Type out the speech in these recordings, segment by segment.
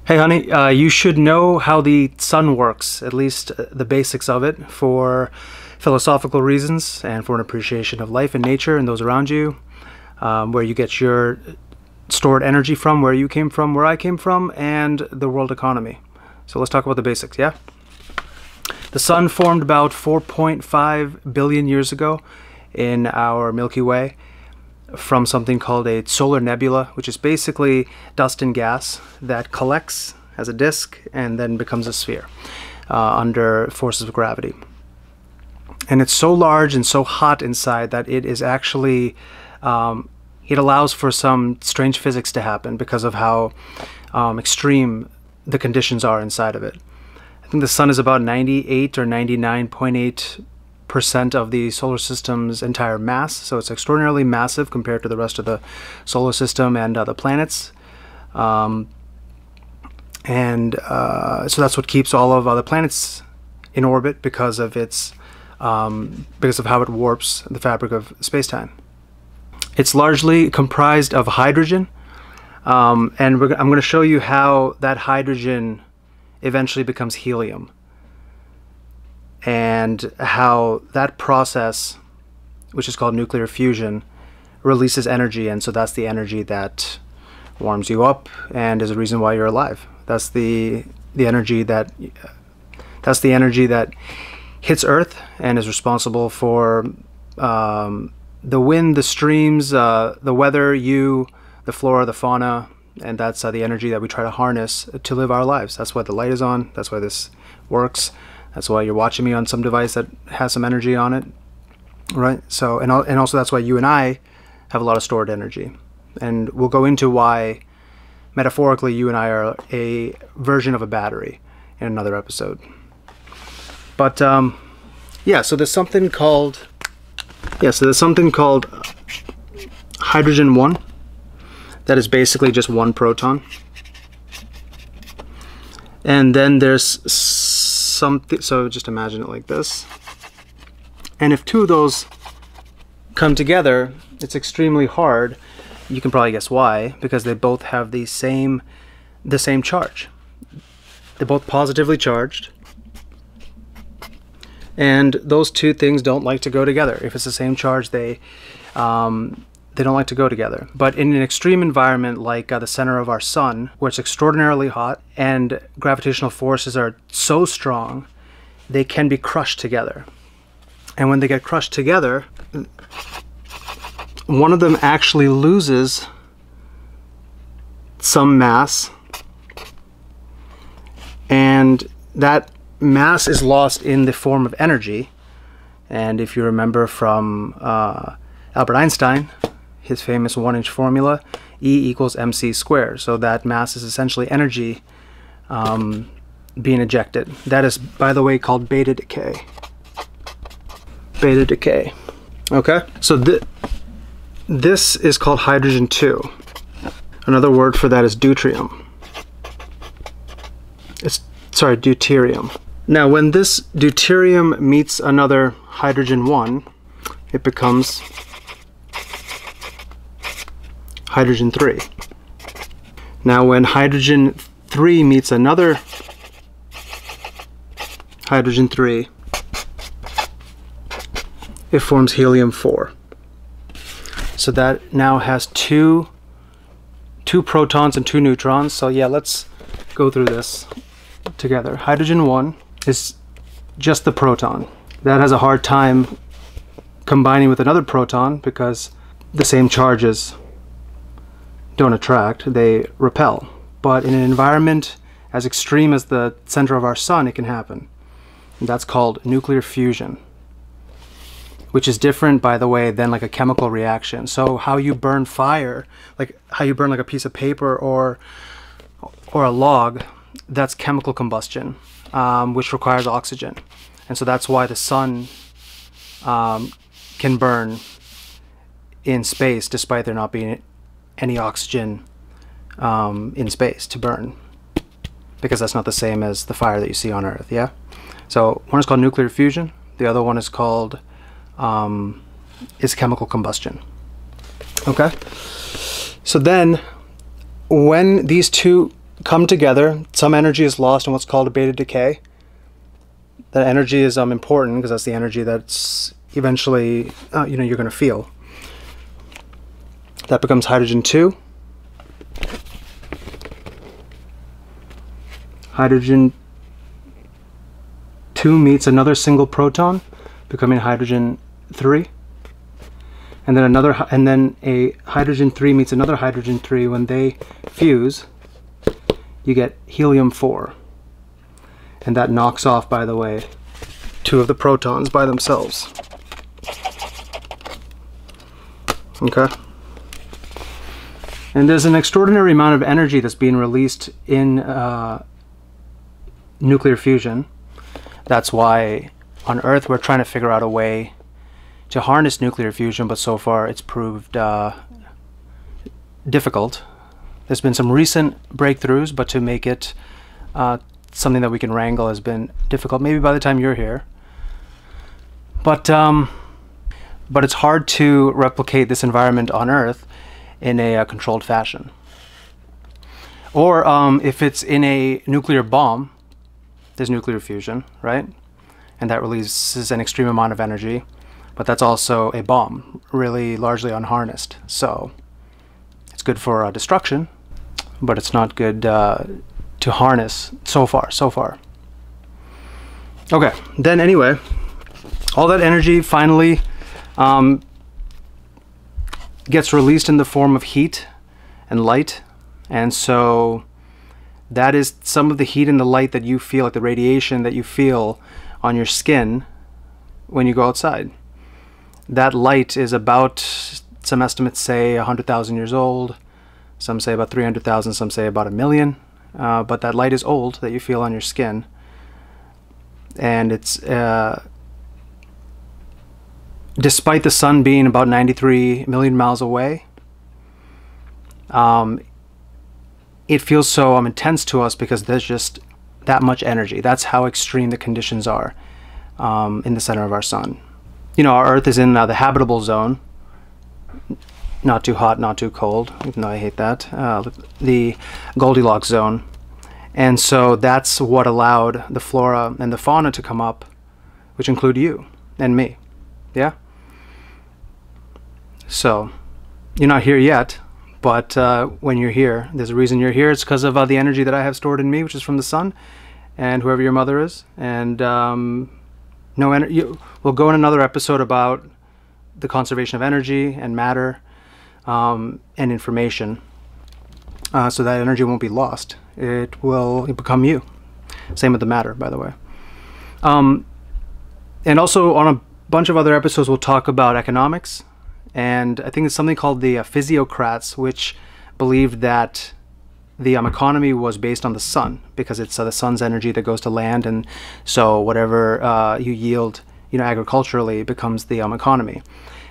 Hey honey, you should know how the sun works, at least the basics of it, for philosophical reasons and for an appreciation of life and nature and those around you, where you get your stored energy from, where you came from, where I came from, and the world economy. So let's talk about the basics, yeah? The sun formed about 4.5 billion years ago in our Milky Way from something called a solar nebula, which is basically dust and gas that collects as a disk and then becomes a sphere under forces of gravity. And it's so large and so hot inside that it is actually, it allows for some strange physics to happen because of how extreme the conditions are inside of it. I think the sun is about 98 or 99.8% of the solar system's entire mass, so it's extraordinarily massive compared to the rest of the solar system and the planets. So that's what keeps all of the planets in orbit because of its because of how it warps the fabric of space-time. It's largely comprised of hydrogen, and I'm going to show you how that hydrogen eventually becomes helium, and how that process, which is called nuclear fusion, releases energy, and so that's the energy that warms you up and is the reason why you're alive. That's the energy that hits Earth and is responsible for the wind, the streams, the weather, the flora, the fauna, and that's the energy that we try to harness to live our lives. That's why the light is on. That's why this works. That's why you're watching me on some device that has some energy on it, right? So, and also that's why you and I have a lot of stored energy. And we'll go into why, metaphorically, you and I are a version of a battery in another episode. But, yeah, so there's something called, hydrogen 1. That is basically just one proton. And then there's something, so just imagine it like this. And if two of those come together, it's extremely hard. You can probably guess why, because they both have the same charge. They're both positively charged. And those two things don't like to go together. If it's the same charge, they don't like to go together. But in an extreme environment like the center of our sun, where it's extraordinarily hot and gravitational forces are so strong, they can be crushed together. And when they get crushed together, one of them actually loses some mass, and that mass is lost in the form of energy. And if you remember from Albert Einstein, his famous 1-inch formula, E equals mc squared. So that mass is essentially energy being ejected. That is, by the way, called beta decay. Beta decay. Okay? So this is called hydrogen 2. Another word for that is deuterium. Deuterium. Now, when this deuterium meets another hydrogen 1, it becomes hydrogen 3. Now, when hydrogen 3 meets another hydrogen 3, it forms helium 4. So that now has two protons and 2 neutrons. So yeah, let's go through this together. Hydrogen 1 is just the proton. That has a hard time combining with another proton because the same charges don't attract, they repel. But in an environment as extreme as the center of our sun, it can happen. And that's called nuclear fusion, which is different, by the way, than like a chemical reaction. So how you burn fire, like how you burn like a piece of paper or a log, that's chemical combustion, which requires oxygen. And so that's why the sun can burn in space despite there not being any oxygen in space to burn, because that's not the same as the fire that you see on Earth, yeah? So one is called nuclear fusion, the other one is called chemical combustion. Okay? So then when these two come together. Some energy is lost in what's called a beta decay. That energy is important because that's the energy that's eventually you're going to feel. That becomes hydrogen 2. Hydrogen 2 meets another single proton, becoming hydrogen 3. And then a hydrogen 3 meets another hydrogen 3. When they fuse, you get helium 4. And that knocks off, by the way, 2 of the protons by themselves. Okay? And there's an extraordinary amount of energy that's being released in nuclear fusion. That's why on Earth we're trying to figure out a way to harness nuclear fusion, but so far it's proved difficult. There's been some recent breakthroughs, but to make it something that we can wrangle has been difficult. Maybe by the time you're here. But it's hard to replicate this environment on Earth in a controlled fashion. Or if it's in a nuclear bomb, there's nuclear fusion, right? And that releases an extreme amount of energy. But that's also a bomb, really largely unharnessed. So it's good for destruction, but it's not good to harness so far. Okay, then anyway, all that energy finally gets released in the form of heat and light. And so that is some of the heat and the light that you feel, like the radiation that you feel on your skin when you go outside. That light is about, some estimates say 100,000 years old, some say about 300,000, some say about 1 million. But that light is old that you feel on your skin. And it's, despite the sun being about 93 million miles away, it feels so intense to us because there's just that much energy. That's how extreme the conditions are in the center of our sun. You know, our Earth is in the habitable zone. Not too hot, not too cold, even though I hate that. The Goldilocks zone. And so that's what allowed the flora and the fauna to come up, which include you and me. Yeah? So, you're not here yet, but when you're here, there's a reason you're here. It's because of the energy that I have stored in me, which is from the sun, and whoever your mother is. And no energy. We'll go in another episode about the conservation of energy and matter and information, so that energy won't be lost. It will become you. Same with the matter, by the way. And also on a bunch of other episodes, we'll talk about economics. And I think it's something called the physiocrats, which believed that the economy was based on the sun, because it's the sun's energy that goes to land, and so whatever you yield, agriculturally, becomes the economy.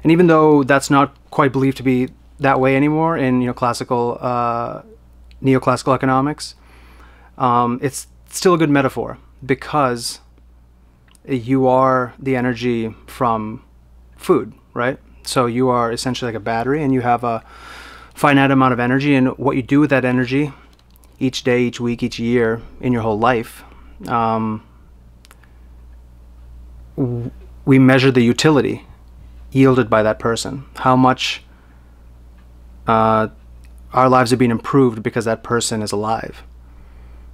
And even though that's not quite believed to be that way anymore in classical neoclassical economics, it's still a good metaphor, because you are the energy from food, right? So you are essentially like a battery, and you have a finite amount of energy, and what you do with that energy each day, each week, each year, in your whole life, we measure the utility yielded by that person. How much our lives are being improved because that person is alive.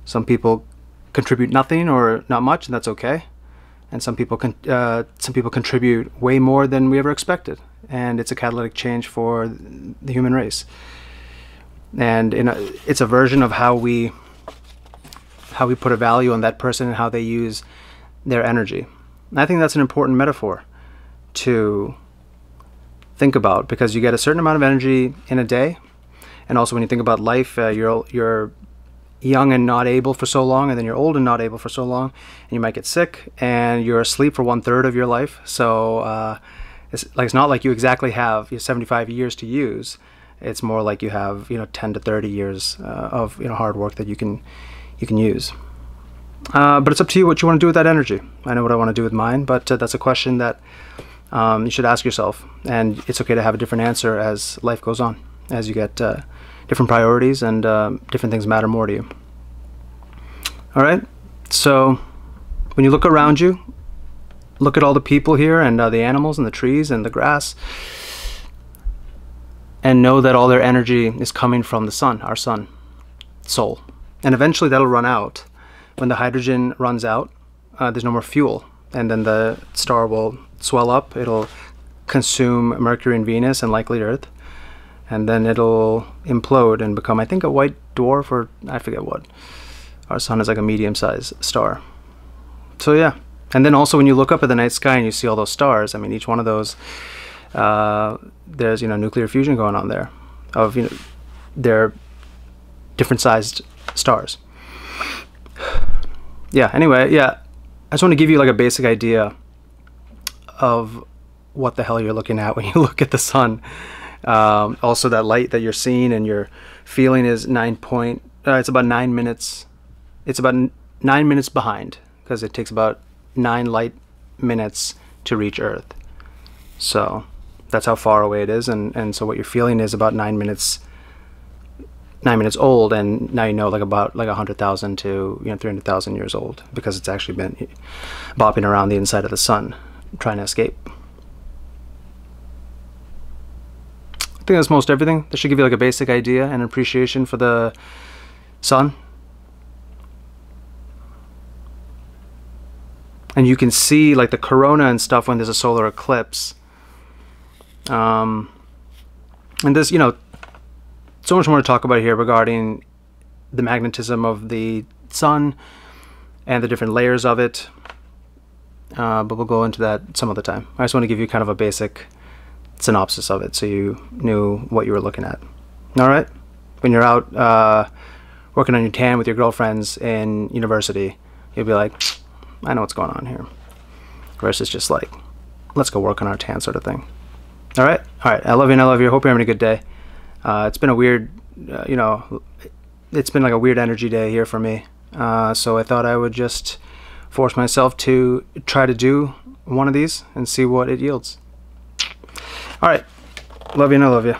Some people contribute nothing or not much, and that's okay. And some people contribute way more than we ever expected, and it's a catalytic change for the human race. And it's a version of how we put a value on that person and how they use their energy. And I think that's an important metaphor to think about, because you get a certain amount of energy in a day, and also when you think about life, you're young and not able for so long, and then you're old and not able for so long, and you might get sick, and you're asleep for 1/3 of your life. So it's not like you exactly have 75 years to use. It's more like you have 10 to 30 years of hard work that you can use. But it's up to you what you want to do with that energy. I know what I want to do with mine, but that's a question that you should ask yourself, and it's okay to have a different answer as life goes on, as you get different priorities, and different things matter more to you. All right, so when you look around you, look at all the people here and the animals and the trees and the grass, and know that all their energy is coming from the sun, our sun, soul. And eventually that'll run out. When the hydrogen runs out, there's no more fuel, and then the star will swell up. It'll consume Mercury and Venus and likely Earth, and then it'll implode and become, I think, a white dwarf, or I forget what. Our sun is like a medium-sized star. So yeah. And then also when you look up at the night sky and you see all those stars, I mean, each one of those, there's, you know, nuclear fusion going on there. Of, you know, they're different sized stars. Yeah, anyway, yeah. I just want to give you like a basic idea of what the hell you're looking at when you look at the sun. Also, that light that you're seeing and you're feeling is it's about 9 minutes. It's about 9 minutes behind, because it takes about 9 light minutes to reach Earth. So that's how far away it is, and so what you're feeling is about 9 minutes old, and now you know, like about like 100,000 to 300,000 years old, because it's actually been bopping around the inside of the sun trying to escape. I think that's most everything. That should give you like a basic idea and appreciation for the sun. And you can see like the corona and stuff when there's a solar eclipse. And there's, you know, so much more to talk about here regarding the magnetism of the sun and the different layers of it. But we'll go into that some other time. I just want to give you kind of a basic synopsis of it so you knew what you were looking at. All right? When you're out working on your tan with your girlfriends in university, you'll be like, I know what's going on here. Versus just like, let's go work on our tan sort of thing. All right? All right. I love you and I love you. Hope you're having a good day. It's been a weird, you know, it's been like a weird energy day here for me. So I thought I would just force myself to try to do one of these and see what it yields. All right. Love you and I love you.